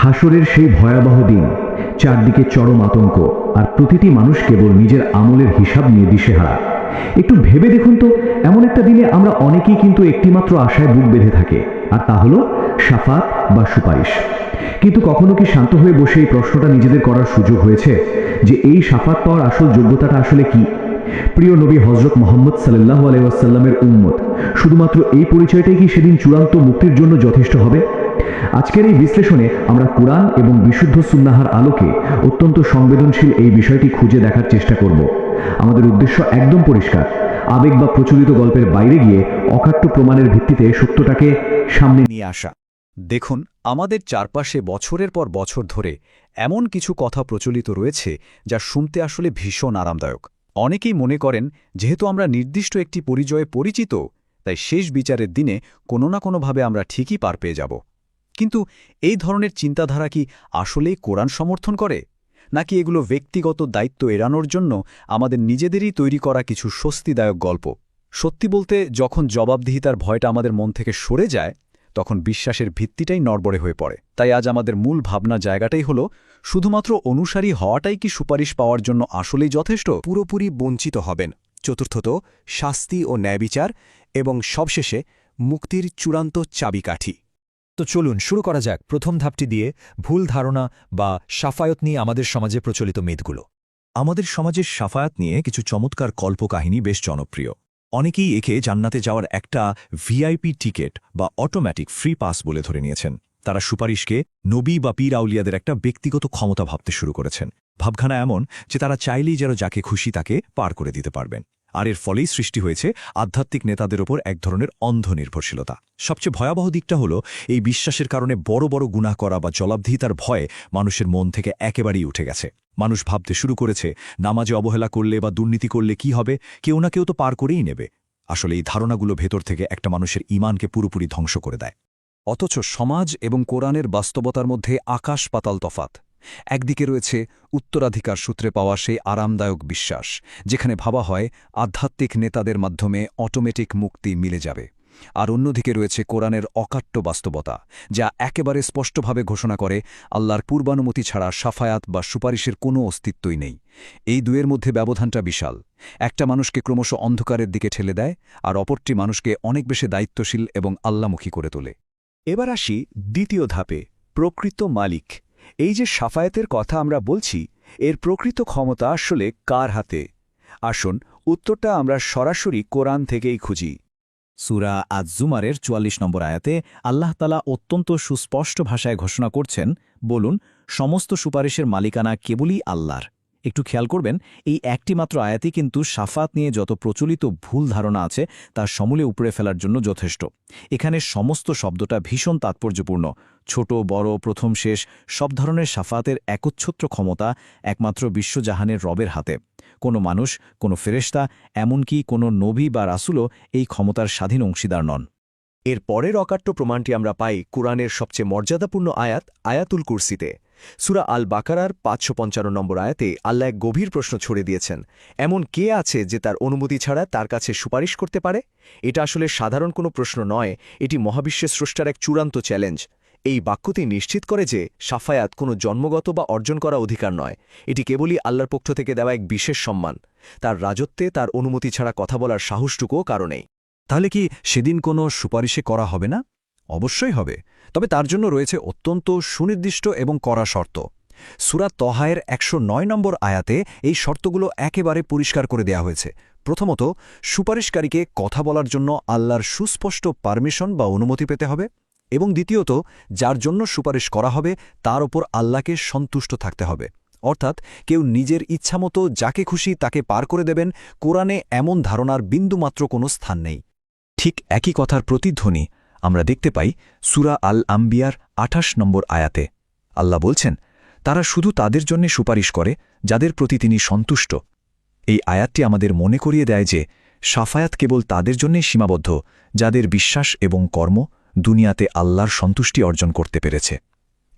হাসরের সেই ভয়াবহ দিন, চারদিকে চরম আতঙ্ক, আর প্রতিটি মানুষ কেবল নিজের আমলের হিসাব নিয়ে দিশেহারা। একটু ভেবে দেখুন তো, এমন একটা দিনে আমরা অনেকেই কিন্তু একটিমাত্র আশায় বুক বেঁধে থাকে, আর তা হলো শাফাত বা সুপারিশ। কিন্তু কখনো কি শান্ত হয়ে বসে এই প্রশ্নটা নিজেদের করার সুযোগ হয়েছে যে এই শাফাত পাওয়ার আসল যোগ্যতাটা আসলে কি? প্রিয় নবী হযরত মুহাম্মদ সাল্লাল্লাহু আলাইহি ওয়াসাল্লামের উম্মত, শুধুমাত্র এই পরিচয়টাই কি সেদিন চূড়ান্ত মুক্তির জন্য যথেষ্ট হবে? আজকের এই বিশ্লেষণে আমরা কুরআন এবং বিশুদ্ধ সুন্নাহর আলোকে অত্যন্ত সংবেদনশীল এই বিষয়টি খুঁজে দেখার চেষ্টা করব। আমাদের উদ্দেশ্য একদম পরিষ্কার, আবেগ বা প্রচলিত গল্পের বাইরে গিয়ে অকাট্য প্রমাণের ভিত্তিতে সত্যটাকে সামনে নিয়ে আসা। দেখুন, আমাদের চারপাশে বছরের পর বছর ধরে এমন কিছু কথা প্রচলিত রয়েছে যা শুনতে আসলে ভীষণ আরামদায়ক। অনেকেই মনে করেন যেহেতু আমরা নির্দিষ্ট একটি পরিচয়ে পরিচিত, তাই শেষ বিচারের দিনে কোনো না কোনোভাবে আমরা ঠিকই পার পেয়ে যাব। কিন্তু এই ধরনের চিন্তাধারা কি আসলেই কোরআন সমর্থন করে, নাকি এগুলো ব্যক্তিগত দায়িত্ব এড়ানোর জন্য আমাদের নিজেদেরই তৈরি করা কিছু স্বস্তিদায়ক গল্প? সত্যি বলতে, যখন জবাবদিহিতার ভয়টা আমাদের মন থেকে সরে যায়, তখন বিশ্বাসের ভিত্তিটাই নড়বড়ে হয়ে পড়ে। তাই আজ আমাদের মূল ভাবনা জায়গাটাই হলো, শুধুমাত্র অনুসারী হওয়াটাই কি সুপারিশ পাওয়ার জন্য আসলেই যথেষ্ট? পুরোপুরি বঞ্চিত হবেন। চতুর্থত, শাস্তি ও ন্যায়বিচার, এবং সবশেষে মুক্তির চূড়ান্ত চাবিকাঠি। তো চলুন শুরু করা যাক প্রথম ধাপটি দিয়ে, ভুল ধারণা বা শাফায়াত নিয়ে আমাদের সমাজে প্রচলিত মিথগুলো। আমাদের সমাজের শাফায়াত নিয়ে কিছু চমৎকার কল্পকাহিনী বেশ জনপ্রিয়। অনেকেই একে জান্নাতে যাওয়ার একটা ভিআইপি টিকেট বা অটোমেটিক ফ্রি পাস বলে ধরে নিয়েছেন। তারা সুপারিশকে নবী বা পীর আউলিয়াদের একটা ব্যক্তিগত ক্ষমতা ভাবতে শুরু করেছেন। ভাবখানা এমন যে তারা চাইলেই যেন যাকে খুশি তাকে পার করে দিতে পারবেন। আর এর ফলেই সৃষ্টি হয়েছে আধ্যাত্মিক নেতাদের ওপর এক ধরনের অন্ধ নির্ভরশীলতা। সবচেয়ে ভয়াবহ দিকটা হলো, এই বিশ্বাসের কারণে বড় বড় গুনাহ করা বা জবাবদিহিতার ভয়ে মানুষের মন থেকে একেবারেই উঠে গেছে। মানুষ ভাবতে শুরু করেছে, নামাজে অবহেলা করলে বা দুর্নীতি করলে কি হবে, কেউ না কেউ তো পার করেই নেবে। আসলে এই ধারণাগুলো ভেতর থেকে একটা মানুষের ঈমানকে পুরোপুরি ধ্বংস করে দেয়। অথচ সমাজ এবং কোরআনের বাস্তবতার মধ্যে আকাশ পাতাল তফাত। একদিকে রয়েছে উত্তরাধিকার সূত্রে পাওয়া সেই আরামদায়ক বিশ্বাস, যেখানে ভাবা হয় আধ্যাত্মিক নেতাদের মাধ্যমে অটোমেটিক মুক্তি মিলে যাবে। আর অন্যদিকে রয়েছে কোরআনের অকাট্য বাস্তবতা, যা একেবারে স্পষ্টভাবে ঘোষণা করে আল্লাহর পূর্বানুমতি ছাড়া শাফায়াত বা সুপারিশের কোনো অস্তিত্বই নেই। এই দুয়ের মধ্যে ব্যবধানটা বিশাল। একটা মানুষকে ক্রমশ অন্ধকারের দিকে ঠেলে দেয়, আর অপরটি মানুষকে অনেক বেশি দায়িত্বশীল এবং আল্লামুখী করে তোলে। এবার আসি দ্বিতীয় ধাপে, প্রকৃত মালিক। এই যে শাফায়াতের কথা আমরা বলছি, এর প্রকৃত ক্ষমতা আসলে কার হাতে? আসুন উত্তরটা আমরা সরাসরি কোরআন থেকেই খুঁজি। সূরা আজ-জুমারের ৪৪ নম্বর আয়াতে আল্লাহ তাআলা অত্যন্ত সুস্পষ্ট ভাষায় ঘোষণা করছেন, বলুন, সমস্ত সুপারিশের মালিকানা কেবলই আল্লাহর। একটু খেয়াল করবেন, এই একটি মাত্র আয়াতই কিন্তু শাফাত নিয়ে যত প্রচলিত ভুল ধারণা আছে তা সমূলে উপড়ে ফেলার জন্য যথেষ্ট। এখানে সমস্ত শব্দটা ভীষণ তাৎপর্যপূর্ণ। ছোট বড়, প্রথম শেষ, সব ধরনের শাফাতের একচ্ছত্র ক্ষমতা একমাত্র বিশ্বজাহানের রবের হাতে। কোনো মানুষ, কোনো ফেরেশতা, এমনকি কোনো নবী বা রাসূলও এই ক্ষমতার স্বাধীন অংশীদার নন। এর পরের অকাট্য প্রমাণটি আমরা পাই কুরআনের সবচেয়ে মর্যাদাপূর্ণ আয়াত, আয়াতুল কুরসিতে। সূরা আল বাকারার ৫৫৫ নম্বর আয়াতে আল্লাহ এক গভীর প্রশ্ন ছড়ে দিয়েছেন, এমন কে আছে যে তার অনুমতি ছাড়া তার কাছে সুপারিশ করতে পারে? এটা আসলে সাধারণ কোনো প্রশ্ন নয়, এটি মহাবিশ্বের স্রষ্টার এক চূড়ান্ত চ্যালেঞ্জ। এই বাক্যটি নিশ্চিত করে যে শাফায়াত কোনো জন্মগত বা অর্জন করা অধিকার নয়, এটি কেবলই আল্লাহর পক্ষ থেকে দেওয়া এক বিশেষ সম্মান। তার রাজত্বে তার অনুমতি ছাড়া কথা বলার সাহসটুকুও কারণেই। তাহলে কি সেদিন কোনো সুপারিশে করা হবে না? অবশ্যই হবে, তবে তার জন্য রয়েছে অত্যন্ত সুনির্দিষ্ট এবং কড়া শর্ত। সূরা তহায়ের ১০৯ নম্বর আয়াতে এই শর্তগুলো একেবারে পরিষ্কার করে দেয়া হয়েছে। প্রথমত, সুপারিশকারীকে কথা বলার জন্য আল্লাহর সুস্পষ্ট পারমিশন বা অনুমতি পেতে হবে, এবং দ্বিতীয়ত, যার জন্য সুপারিশ করা হবে তার ওপর আল্লাহকে সন্তুষ্ট থাকতে হবে। অর্থাৎ কেউ নিজের ইচ্ছামতো যাকে খুশি তাকে পার করে দেবেন, কোরআনে এমন ধারণার বিন্দুমাত্র কোনো স্থান নেই। ঠিক একই কথার প্রতিধ্বনি আমরা দেখতে পাই সূরা আল আম্বিয়ার ২৮ নম্বর আয়াতে। আল্লাহ বলছেন, তারা শুধু তাদের জন্য সুপারিশ করে যাদের প্রতি তিনি সন্তুষ্ট। এই আয়াতটি আমাদের মনে করিয়ে দেয় যে শাফায়াত কেবল তাদের জন্যই সীমাবদ্ধ যাদের বিশ্বাস এবং কর্ম দুনিয়াতে আল্লাহর সন্তুষ্টি অর্জন করতে পেরেছে।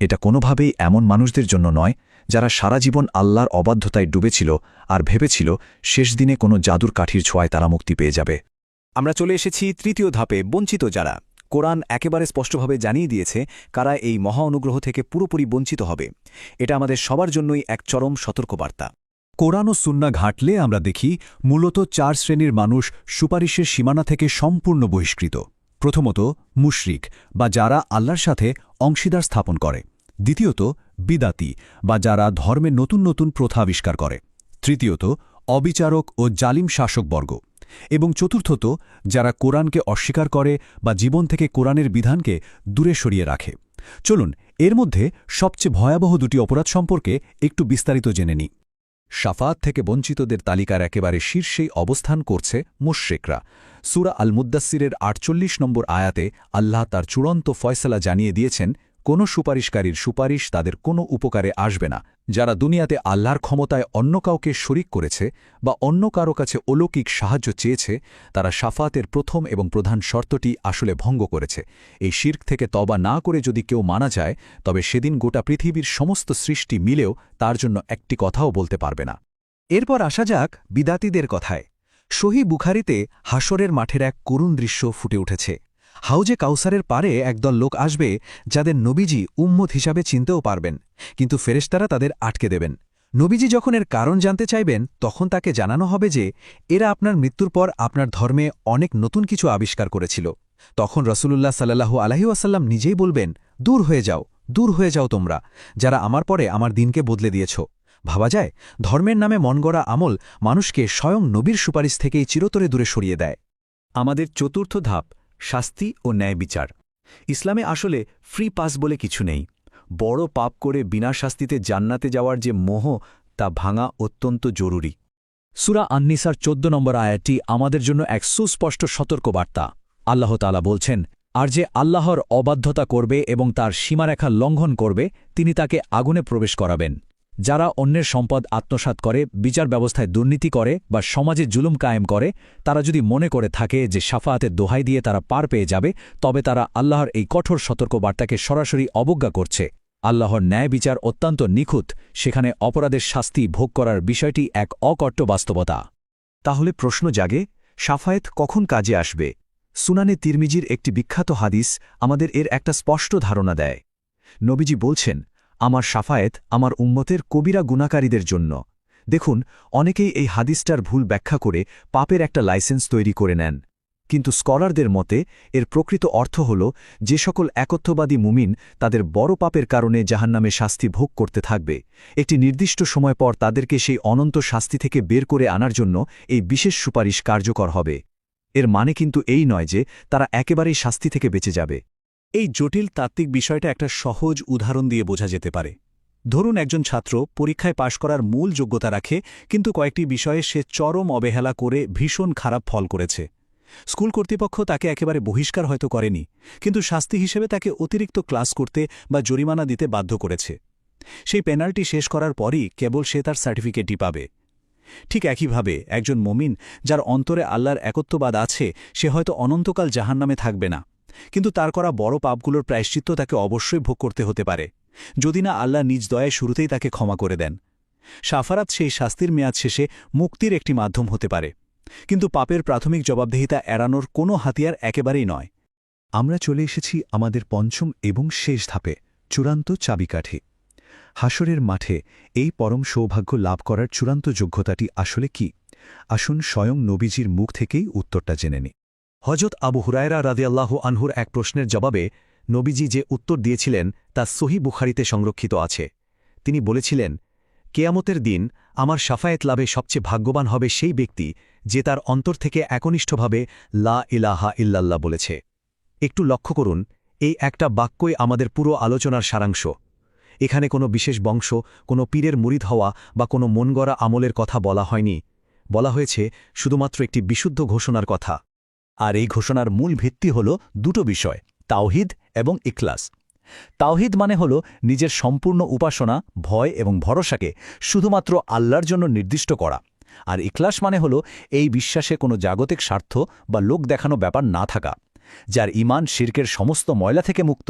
এটা কোনোভাবেই এমন মানুষদের জন্য নয় যারা সারা জীবন আল্লাহর অবাধ্যতায় ডুবেছিল আর ভেবেছিল শেষ দিনে কোনো জাদুর কাঠির ছোঁয়ায় তারা মুক্তি পেয়ে যাবে। আমরা চলে এসেছি তৃতীয় ধাপে, বঞ্চিত যারা। কোরআন একেবারে স্পষ্টভাবে জানিয়ে দিয়েছে কারা এই মহা অনুগ্রহ থেকে পুরোপুরি বঞ্চিত হবে। এটা আমাদের সবার জন্যই এক চরম সতর্কবার্তা। কোরআন ও সুন্নাহ ঘাঁটলে আমরা দেখি মূলত 4 শ্রেণীর মানুষ সুপারিশের সীমানা থেকে সম্পূর্ণ বহিষ্কৃত। প্রথমত মুশরিক বা যারা আল্লাহর সাথে অংশীদার স্থাপন করে। দ্বিতীয়ত বিদাতি বা যারা ধর্মে নতুন নতুন প্রথা আবিষ্কার করে। তৃতীয়ত অবিচারক ও জালিম শাসকবর্গ। এবং চতুর্থত যারা কোরআনকে অস্বীকার করে বা জীবন থেকে কোরআনের বিধানকে দূরে সরিয়ে রাখে। চলুন এর মধ্যে সবচেয়ে ভয়াবহ দুটি অপরাধ সম্পর্কে একটু বিস্তারিত জেনে নিই। শাফাত থেকে বঞ্চিতদের তালিকার একেবারে শীর্ষেই অবস্থান করছে মুশরিকরা। সূরা আল মুদ্দাসসিরের ৪৮ নম্বর আয়াতে আল্লাহ তার চূড়ান্ত ফয়সালা জানিয়ে দিয়েছেন, কোনো সুপারিশকারীর সুপারিশ তাদের কোনো উপকারে আসবে না। যারা দুনিয়াতে আল্লাহর ক্ষমতায় অন্য কাউকে শরিক করেছে বা অন্য কারো কাছে অলৌকিক সাহায্য চেয়েছে, তারা শাফাতের প্রথম এবং প্রধান শর্তটি আসলে ভঙ্গ করেছে। এই শিরক থেকে তওবা না করে যদি কেউ মানা যায়, তবে সেদিন গোটা পৃথিবীর সমস্ত সৃষ্টি মিলেও তার জন্য একটি কথাও বলতে পারবে না। এরপর আসা যাক বিদাতীদের কথায়। সহিহ বুখারীতে হাসরের মাঠের এক করুণ দৃশ্য ফুটে উঠেছে। হাউজে কাউসারের পারে একদল লোক আসবে যাদের নবীজি উম্মত হিসাবে চিনতেও পারবেন, কিন্তু ফেরেশতারা তাদের আটকে দেবেন। নবীজি যখন এর কারণ জানতে চাইবেন, তখন তাকে জানানো হবে যে এরা আপনার মৃত্যুর পর আপনার ধর্মে অনেক নতুন কিছু আবিষ্কার করেছিল। তখন রাসূলুল্লাহ সাল্লাল্লাহু আলাইহি ওয়াসাল্লাম নিজেই বলবেন, দূর হয়ে যাও তোমরা, যারা আমার পরে আমার দিনকে বদলে দিয়েছ। ভাবা যায়, ধর্মের নামে মনগড়া আমল মানুষকে স্বয়ং নবীর সুপারিশ থেকেই চিরতরে দূরে সরিয়ে দেয়। আমাদের চতুর্থ ধাপ, শাস্তি ও ন্যায় বিচার। ইসলামে আসলে ফ্রি পাস বলে কিছু নেই। বড় পাপ করে বিনা শাস্তিতে জান্নাতে যাওয়ার যে মোহ, তা ভাঙা অত্যন্ত জরুরি। সূরা আন-নিসার ১৪ নম্বর আয়াতটি আমাদের জন্য এক সুস্পষ্ট সতর্কবার্তা। আল্লাহ তাআলা বলছেন, আর যে আল্লাহর অবাধ্যতা করবে এবং তার সীমারেখা লঙ্ঘন করবে, তিনি তাকে আগুনে প্রবেশ করাবেন। যারা অন্যের সম্পদ আত্মসাৎ করে, বিচার ব্যবস্থায় দুর্নীতি করে বা সমাজে জুলুম কায়েম করে, তারা যদি মনে করে থাকে যে শাফাআতের দোহাই দিয়ে তারা পার পেয়ে যাবে, তবে তারা আল্লাহর এই কঠোর সতর্কবার্তাকে সরাসরি অবজ্ঞা করছে। আল্লাহর ন্যায় বিচার অত্যন্ত নিখুঁত, সেখানে অপরাধের শাস্তি ভোগ করার বিষয়টি এক অকট্য বাস্তবতা। তাহলে প্রশ্ন জাগে, শাফায়েত কখন কাজে আসবে? সুনানে তিরমিজির একটি বিখ্যাত হাদিস আমাদের এর একটা স্পষ্ট ধারণা দেয়। নবীজি বলছেন, আমার শাফায়েত আমার উম্মতের কবিরা গুনাহকারীদের জন্য। দেখুন, অনেকেই এই হাদিসটার ভুল ব্যাখ্যা করে পাপের একটা লাইসেন্স তৈরি করে নেন। কিন্তু স্কলারদের মতে এর প্রকৃত অর্থ হল, যে সকল একত্ববাদী মুমিন তাদের বড় পাপের কারণে জাহান্নামে শাস্তি ভোগ করতে থাকবে, একটি নির্দিষ্ট সময় পর তাদেরকে সেই অনন্ত শাস্তি থেকে বের করে আনার জন্য এই বিশেষ সুপারিশ কার্যকর হবে। এর মানে কিন্তু এই নয় যে তারা একেবারেই শাস্তি থেকে বেঁচে যাবে। এই জটিল তাত্ত্বিক বিষয়টা একটা সহজ উদাহরণ দিয়ে বোঝা যেতে পারে। ধরুন, একজন ছাত্র পরীক্ষায় পাশ করার মূল যোগ্যতা রাখে, কিন্তু কয়েকটি বিষয়ে সে চরম অবহেলা করে ভীষণ খারাপ ফল করেছে। স্কুল কর্তৃপক্ষ তাকে একেবারে বহিষ্কার হয়তো করেনি, কিন্তু শাস্তি হিসেবে তাকে অতিরিক্ত ক্লাস করতে বা জরিমানা দিতে বাধ্য করেছে। সেই পেনাল্টি শেষ করার পরই কেবল সে তার সার্টিফিকেটই পাবে। ঠিক একইভাবে একজন মুমিন যার অন্তরে আল্লাহর একত্ববাদ আছে, সে হয়তো অনন্তকাল জাহান্নামে থাকবে না, কিন্তু তার করা বড় পাপগুলোর প্রায়শ্চিত্ত তাকে অবশ্যই ভোগ করতে হতে পারে, যদি না আল্লাহ নিজ দয়ায় শুরুতেই তাকে ক্ষমা করে দেন। শাফারাত সেই শাস্তির মেয়াদ শেষে মুক্তির একটি মাধ্যম হতে পারে, কিন্তু পাপের প্রাথমিক জবাবদিহিতা এড়ানোর কোনো হাতিয়ার একেবারেই নয়। আমরা চলে এসেছি আমাদের পঞ্চম এবং শেষ ধাপে, চূড়ান্ত চাবিকাঠি। হাসরের মাঠে এই পরম সৌভাগ্য লাভ করার চূড়ান্ত যোগ্যতাটি আসলে কি? আসুন স্বয়ং নবীজির মুখ থেকেই উত্তরটা জেনে নিই। হযরত আবু হুরায়রা রাদিয়াল্লাহু আনহুর এক প্রশ্নের জবাবে নবীজি যে উত্তর দিয়েছিলেন তা সহিহ বুখারীতে সংরক্ষিত আছে। তিনি বলেছিলেন, কেয়ামতের দিন আমার শাফায়েত লাভে সবচেয়ে ভাগ্যবান হবে সেই ব্যক্তি যে তার অন্তর থেকে একনিষ্ঠভাবে লা ইলাহা ইল্লাল্লাহ বলেছে। একটু লক্ষ্য করুন, এই একটা বাক্যই আমাদের পুরো আলোচনার সারাংশ। এখানে কোনো বিশেষ বংশ, কোনো পীরের মুরিদ হওয়া বা কোনো মনগড়া আমলের কথা বলা হয়নি। বলা হয়েছে শুধুমাত্র একটি বিশুদ্ধ ঘোষণার কথা। আর এই ঘোষণার মূল ভিত্তি হল দুটো বিষয়, তাওহিদ এবং ইখলাস। তাওহিদ মানে হল নিজের সম্পূর্ণ উপাসনা, ভয় এবং ভরসাকে শুধুমাত্র আল্লাহর জন্য নির্দিষ্ট করা। আর ইখলাস মানে হল এই বিশ্বাসে কোনো জাগতিক স্বার্থ বা লোক দেখানো ব্যাপার না থাকা। যার ঈমান শিরকের সমস্ত ময়লা থেকে মুক্ত,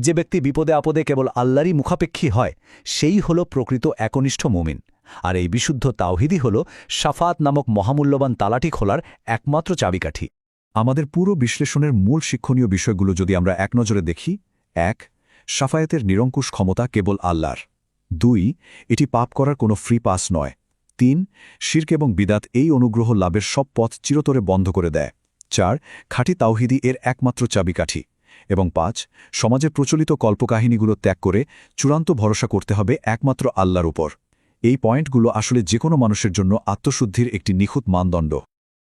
যে ব্যক্তি বিপদে আপদে কেবল আল্লাহরই মুখাপেক্ষী হয়, সেই হল প্রকৃত একনিষ্ঠ মুমিন। আর এই বিশুদ্ধ তাওহিদই হল শাফাত নামক মহামূল্যবান তালাটি খোলার একমাত্র চাবিকাঠি। আমাদের পুরো বিশ্লেষণের মূল শিক্ষণীয় বিষয়গুলো যদি আমরা এক নজরে দেখি: ১. শাফায়াতের নিরঙ্কুশ ক্ষমতা কেবল আল্লাহর। ২. এটি পাপ করার কোনো ফ্রি পাস নয়। ৩. শিরক এবং বিদাত এই অনুগ্রহ লাভের সব পথ চিরতরে বন্ধ করে দেয়। ৪. খাঁটি তাওহিদি এর একমাত্র চাবিকাঠি। এবং ৫. সমাজে প্রচলিত কল্পকাহিনীগুলো ত্যাগ করে চূড়ান্ত ভরসা করতে হবে একমাত্র আল্লাহর উপর। এই পয়েন্টগুলো আসলে যে কোনো মানুষের জন্য আত্মশুদ্ধির একটি নিখুঁত মানদণ্ড।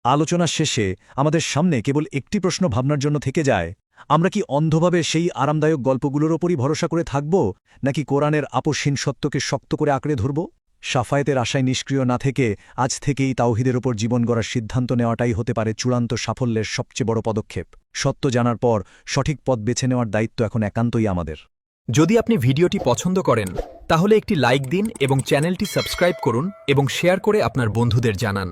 আলোচনা শেষে আমাদের সামনে কেবল একটি প্রশ্ন ভাবনার জন্য থেকে যায়: আমরা কি অন্ধভাবে সেই আরামদায়ক গল্পগুলোর ওপরই ভরসা করে থাকব, নাকি কোরআনের আপসহীন সত্যকে শক্ত করে আঁকড়ে ধরব? শাফায়েতের আশায় নিষ্ক্রিয় না থেকে আজ থেকেই তাওহিদের ওপর জীবন গড়ার সিদ্ধান্ত নেওয়াটাই হতে পারে চূড়ান্ত সাফল্যের সবচেয়ে বড় পদক্ষেপ। সত্য জানার পর সঠিক পথ বেছে নেওয়ার দায়িত্ব এখন একান্তই আমাদের। যদি আপনি ভিডিওটি পছন্দ করেন তাহলে একটি লাইক দিন এবং চ্যানেলটি সাবস্ক্রাইব করুন এবং শেয়ার করে আপনার বন্ধুদের জানান।